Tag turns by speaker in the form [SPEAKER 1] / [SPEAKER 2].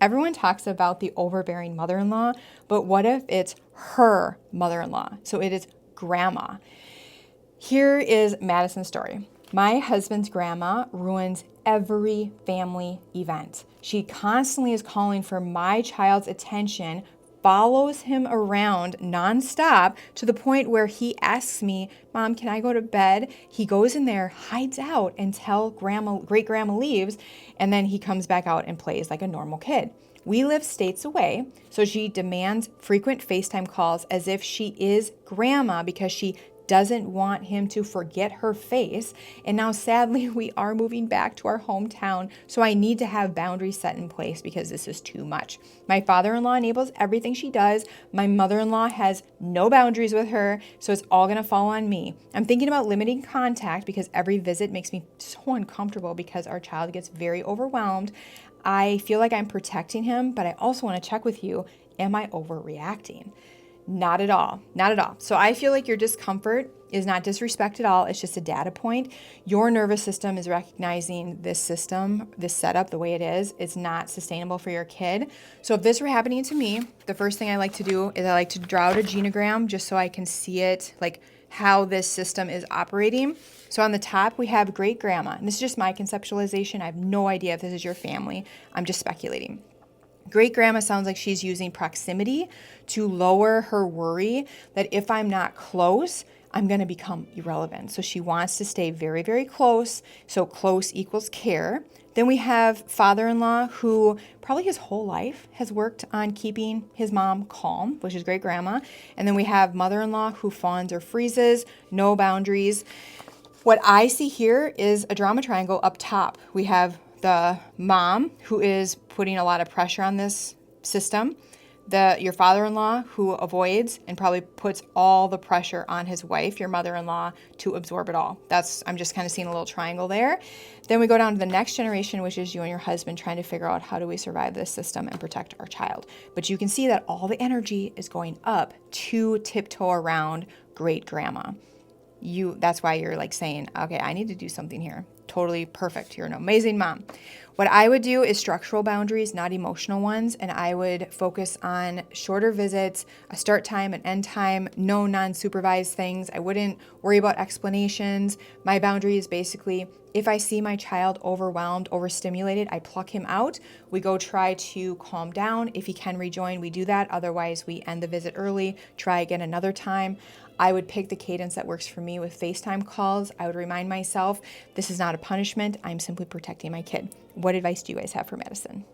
[SPEAKER 1] Everyone talks about the overbearing mother-in-law, but what if it's her mother-in-law? So it is grandma. Here is Madison's story. My husband's grandma ruins every family event. She constantly is calling for my child's attention, follows him around nonstop to the point where he asks me, Mom, can I go to bed? He goes in there, hides out until great grandma leaves, and then he comes back out and plays like a normal kid. We live states away, so she demands frequent FaceTime calls as if she is grandma because she doesn't want him to forget her face. And now sadly, we are moving back to our hometown, so I need to have boundaries set in place because this is too much. My father-in-law enables everything she does. My mother-in-law has no boundaries with her, so it's all gonna fall on me. I'm thinking about limiting contact because every visit makes me so uncomfortable because our child gets very overwhelmed. I feel like I'm protecting him, but I also want to check with you, am I overreacting? Not at all. Not at all. So I feel like your discomfort is not disrespect at all. It's just a data point. Your nervous system is recognizing this system, this setup, the way it is. It's not sustainable for your kid. So if this were happening to me, the first thing I like to do is I like to draw out a genogram just so I can see it, like how this system is operating. So on the top, we have great grandma. And this is just my conceptualization. I have no idea if this is your family. I'm just speculating. Great grandma sounds like she's using proximity to lower her worry that if I'm not close, I'm going to become irrelevant. So she wants to stay very, very close. So close equals care. Then we have father-in-law who probably his whole life has worked on keeping his mom calm, which is great grandma. And then we have mother-in-law who fawns or freezes, no boundaries. What I see here is a drama triangle up top. We have the mom who is putting a lot of pressure on this system, your father-in-law who avoids and probably puts all the pressure on his wife, your mother-in-law, to absorb it all. I'm just kind of seeing a little triangle there. Then we go down to the next generation, which is you and your husband trying to figure out how do we survive this system and protect our child. But you can see that all the energy is going up to tiptoe around great grandma. That's why you're like saying, okay, I need to do something here. Totally perfect. You're an amazing mom. What I would do is structural boundaries, not emotional ones. And I would focus on shorter visits, a start time, an end time, no non-supervised things. I wouldn't worry about explanations. My boundary is basically, if I see my child overwhelmed, overstimulated, I pluck him out. We go try to calm down. If he can rejoin, we do that. Otherwise, we end the visit early, try again another time. I would pick the cadence that works for me with FaceTime calls. I would remind myself, this is not a punishment. I'm simply protecting my kid. What advice do you guys have for Madison?